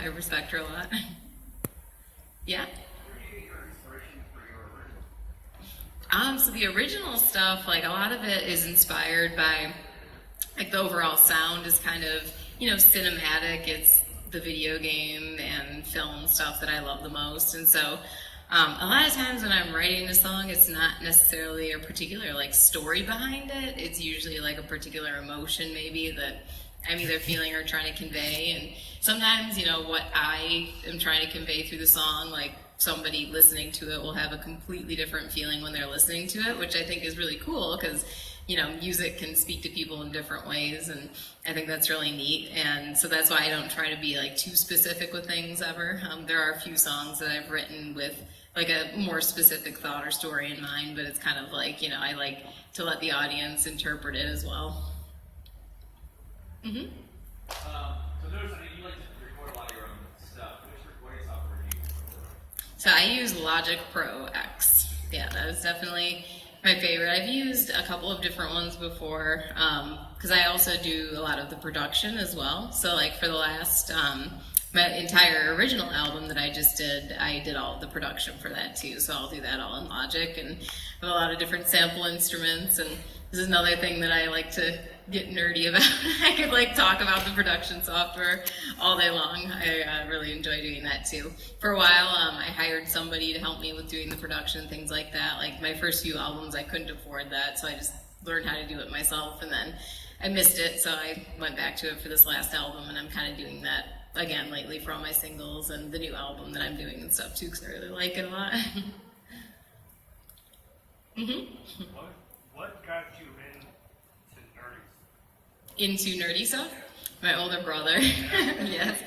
I respect her a lot. Yeah. So the original stuff, like a lot of it is inspired by, like the overall sound is kind of, cinematic. It's the video game and film stuff that I love the most. And so a lot of times when I'm writing a song, it's not necessarily a particular like story behind it. It's usually like a particular emotion maybe that I'm either feeling or trying to convey. And sometimes, what I am trying to convey through the song, like somebody listening to it will have a completely different feeling when they're listening to it, which I think is really cool because, music can speak to people in different ways, and I think that's really neat. And so that's why I don't try to be like too specific with things ever. There are a few songs that I've written with like a more specific thought or story in mind, but it's kind of like, I like to let the audience interpret it as well. Mm-hmm. So notice you like to record a lot of your own stuff. Which recording software do you use? So I use Logic Pro X. Yeah, that is definitely my favorite. I've used a couple of different ones before because I also do a lot of the production as well. So like for the last, my entire original album that I just did, I did all of the production for that too. So I'll do that all in Logic and have a lot of different sample instruments. And this is another thing that I like to get nerdy about. I could like talk about the production software all day long. I really enjoy doing that too. For a while, I hired somebody to help me with doing the production and things like that. Like my first few albums, I couldn't afford that, so I just learned how to do it myself, and then I missed it, so I went back to it for this last album, and I'm kind of doing that again lately for all my singles and the new album that I'm doing and stuff too, because I really like it a lot. Mm-hmm. What got you into nerdy stuff? My older brother. Yes.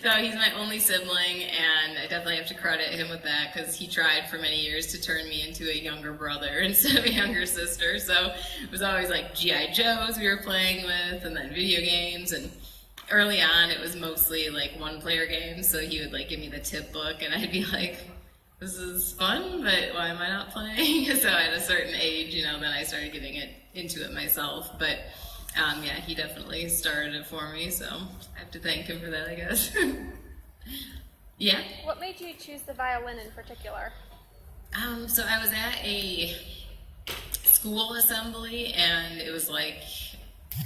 So he's my only sibling, and I definitely have to credit him with that because he tried for many years to turn me into a younger brother instead of a younger sister. So it was always like G.I. Joes we were playing with, and then video games. And early on, it was mostly like one-player games. So he would like give me the tip book, and I'd be like, this is fun, but why am I not playing? So at a certain age, then I started getting into it myself. But yeah, he definitely started it for me, so I have to thank him for that, I guess. Yeah? What made you choose the violin in particular? So I was at a school assembly, and it was like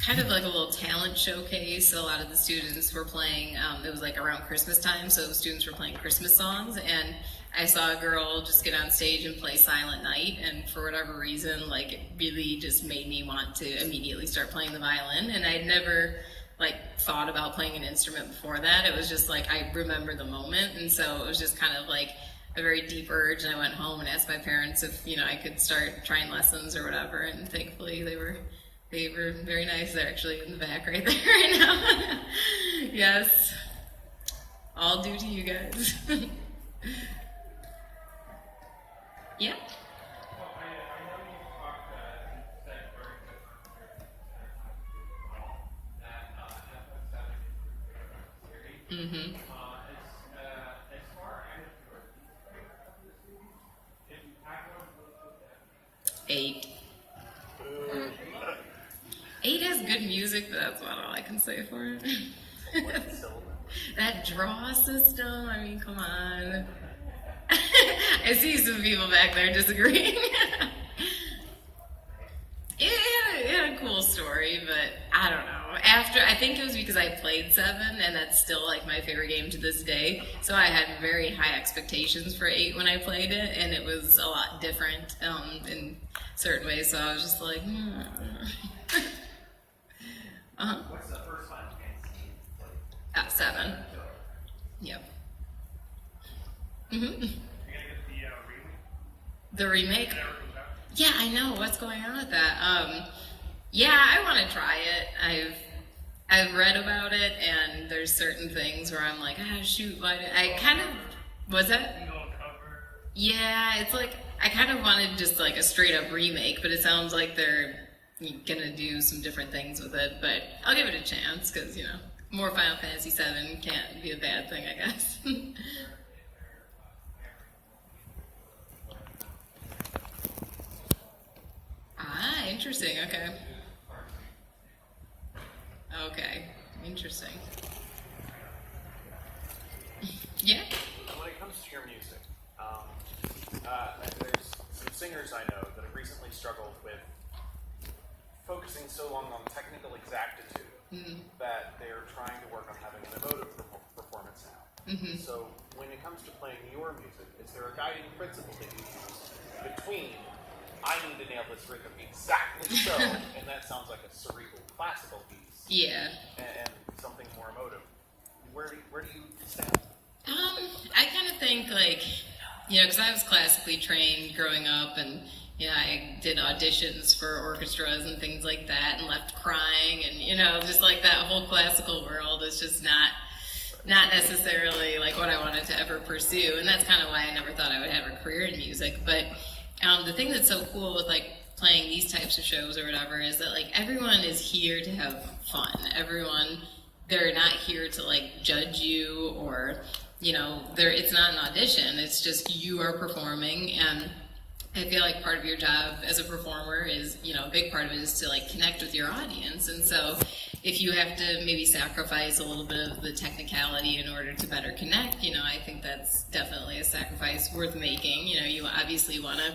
kind of like a little talent showcase. So a lot of the students were playing, it was like around Christmas time, so the students were playing Christmas songs, and I saw a girl just get on stage and play Silent Night, and for whatever reason, like, it really just made me want to immediately start playing the violin, and I'd never, like, thought about playing an instrument before that. It was just, like, I remember the moment, and so it was just kind of, like, a very deep urge, and I went home and asked my parents if, I could start trying lessons or whatever, and thankfully they were very nice. They're actually in the back right there right now. Yes. All due to you guys. Yeah. Well, I know you talked, said very good that FF7 is series. As far as your if you pack one, what's that? 8. 8 has good music, but that's about all I can say for it. That draw system, I mean, come on. I see some people back there disagreeing. It had a cool story, but I don't know. I think it was because I played 7, and that's still like my favorite game to this day. So I had very high expectations for 8 when I played it, and it was a lot different in certain ways. So I was just like, What's the first Final Fantasy you played? 7. Yep. Mm-hmm. You're gonna get the remake? The remake? Never comes out? Yeah, I know. What's going on with that? Yeah, I want to try it. I've read about it, and there's certain things where I'm like, shoot, why did I kind of, was that? Single cover. Yeah, it's like, I kind of wanted just like a straight up remake, but it sounds like they're gonna do some different things with it, but I'll give it a chance, because, more Final Fantasy VII can't be a bad thing, I guess. Interesting, okay. Okay, interesting. there's some singers I know that have recently struggled with focusing so long on technical exactitude that they're trying to work on having an emotive performance now. So when it comes to playing your music, is there a guiding principle that you use between I need to nail this rhythm exactly so, and that sounds like a cerebral classical piece, Yeah. and something more emotive? Where do you stand? I kind of think like, because I was classically trained growing up, and I did auditions for orchestras and things like that, and left crying, and just like that whole classical world is just not necessarily like what I wanted to ever pursue, and that's kind of why I never thought I would have a career in music. But the thing that's so cool with like playing these types of shows or whatever is that like everyone is here to have fun. They're not here to like judge you or it's not an audition. It's just you are performing, and I feel like part of your job as a performer is, a big part of it is to like connect with your audience. And so if you have to maybe sacrifice a little bit of the technicality in order to better connect, I think that's definitely a sacrifice worth making. You obviously want to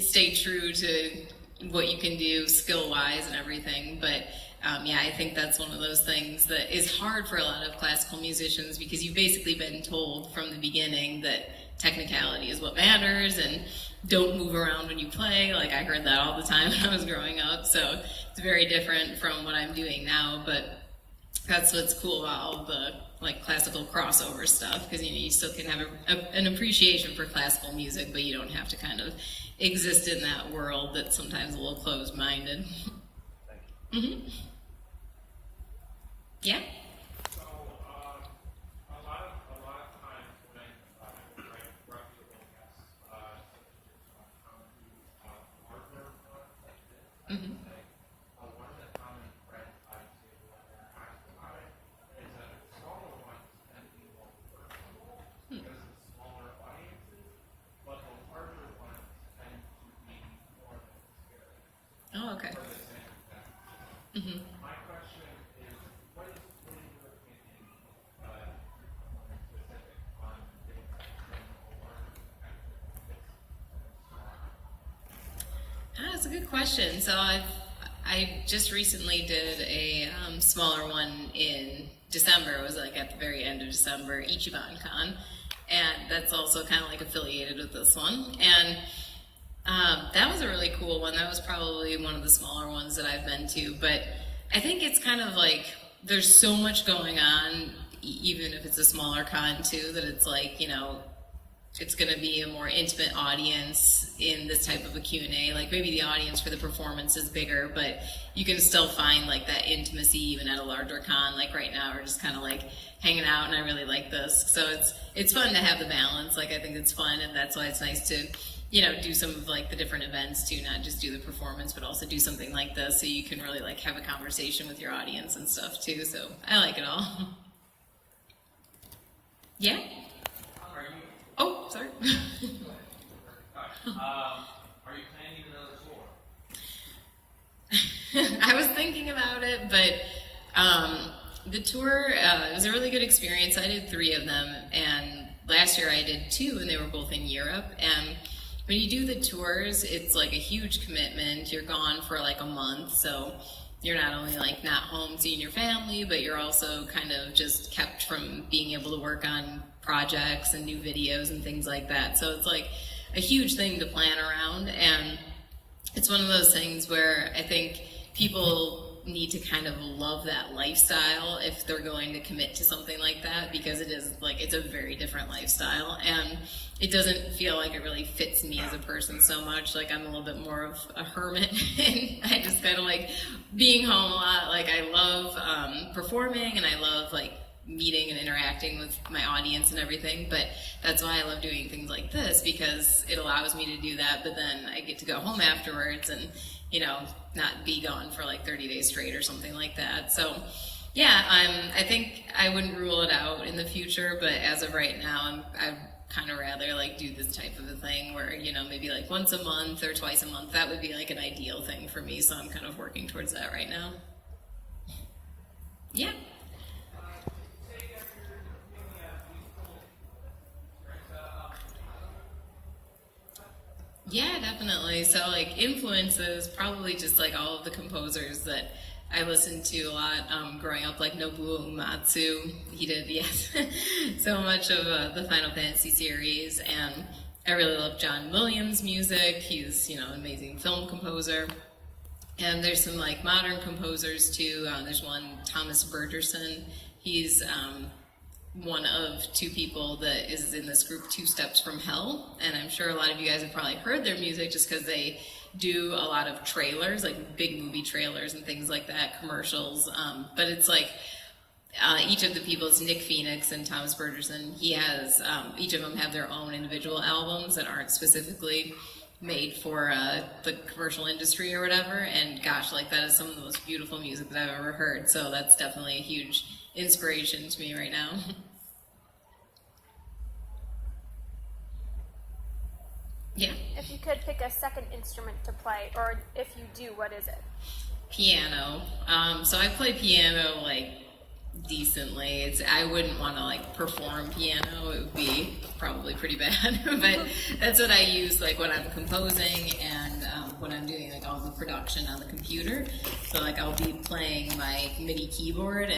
stay true to what you can do skill-wise and everything, but I think that's one of those things that is hard for a lot of classical musicians because you've basically been told from the beginning that technicality is what matters and don't move around when you play. Like I heard that all the time when I was growing up, so it's very different from what I'm doing now, but that's what's cool about all the like classical crossover stuff, because you still can have an appreciation for classical music, but you don't have to kind of exist in that world that's sometimes a little closed-minded. Thank you. Mm-hmm. Yeah. So, a lot of times when I write reputable guests, come to larger ones like this, Mm-hmm. one of the common threads I see when they're asked about it is that smaller ones tend to be more personal because of smaller audiences, but the larger ones tend to be more scary Oh, okay. for the same effect. Mm-hmm. My question is, what is your opinion, specific on things like a larger That's a good question. So I just recently did a smaller one in December. It was like at the very end of December, Ichiban Con, and that's also kind of like affiliated with this one. And that was a really cool one. That was probably one of the smaller ones that I've been to. But I think it's kind of like there's so much going on, even if it's a smaller con too, that it's like, it's going to be a more intimate audience in this type of a Q&A. Like maybe the audience for the performance is bigger, but you can still find like that intimacy even at a larger con. Like right now we're just kind of like hanging out, and I really like this. So it's fun to have the balance. Like I think it's fun, and that's why it's nice to do some of like the different events too, not just do the performance, but also do something like this so you can really like have a conversation with your audience and stuff too. So I like it all. Yeah? Oh, sorry. Are you planning another tour? I was thinking about it, but the tour, it was a really good experience. I did 3 of them, and last year I did 2, and they were both in Europe. And when you do the tours, it's like a huge commitment. You're gone for like a month, so you're not only like not home seeing your family, but you're also kind of just kept from being able to work on projects and new videos and things like that. So it's like a huge thing to plan around, and it's one of those things where I think people need to kind of love that lifestyle if they're going to commit to something like that, because it is like, it's a very different lifestyle, and it doesn't feel like it really fits me as a person so much. Like I'm a little bit more of a hermit and I just kind of like being home a lot. Like I love performing, and I love like meeting and interacting with my audience and everything, but that's why I love doing things like this, because it allows me to do that, but then I get to go home afterwards and not be gone for like 30 days straight or something like that. So yeah, I think I wouldn't rule it out in the future, but as of right now, I'd kind of rather like do this type of a thing where, maybe like once a month or twice a month. That would be like an ideal thing for me, so I'm kind of working towards that right now. Yeah. Yeah, definitely. So like influences, probably just like all of the composers that I listened to a lot growing up, like Nobuo Uematsu. He did, yes, so much of the Final Fantasy series, and I really love John Williams' music. He's, you know, an amazing film composer. And there's some like modern composers too. There's one, Thomas Bergerson. He's one of two people that is in this group, Two Steps from Hell, and I'm sure a lot of you guys have probably heard their music just because they do a lot of trailers, like big movie trailers and things like that, commercials. But it's like each of the people, it's Nick Phoenix and Thomas Bergerson. He has each of them have their own individual albums that aren't specifically made for the commercial industry or whatever. And gosh, like that is some of the most beautiful music that I've ever heard. So that's definitely a huge inspiration to me right now. Yeah. If you could pick a second instrument to play, or if you do, what is it? Piano. So I play piano like decently. I wouldn't want to like perform piano. It would be probably pretty bad. But that's what I use like when I'm composing and when I'm doing like all the production on the computer. So like I'll be playing my MIDI keyboard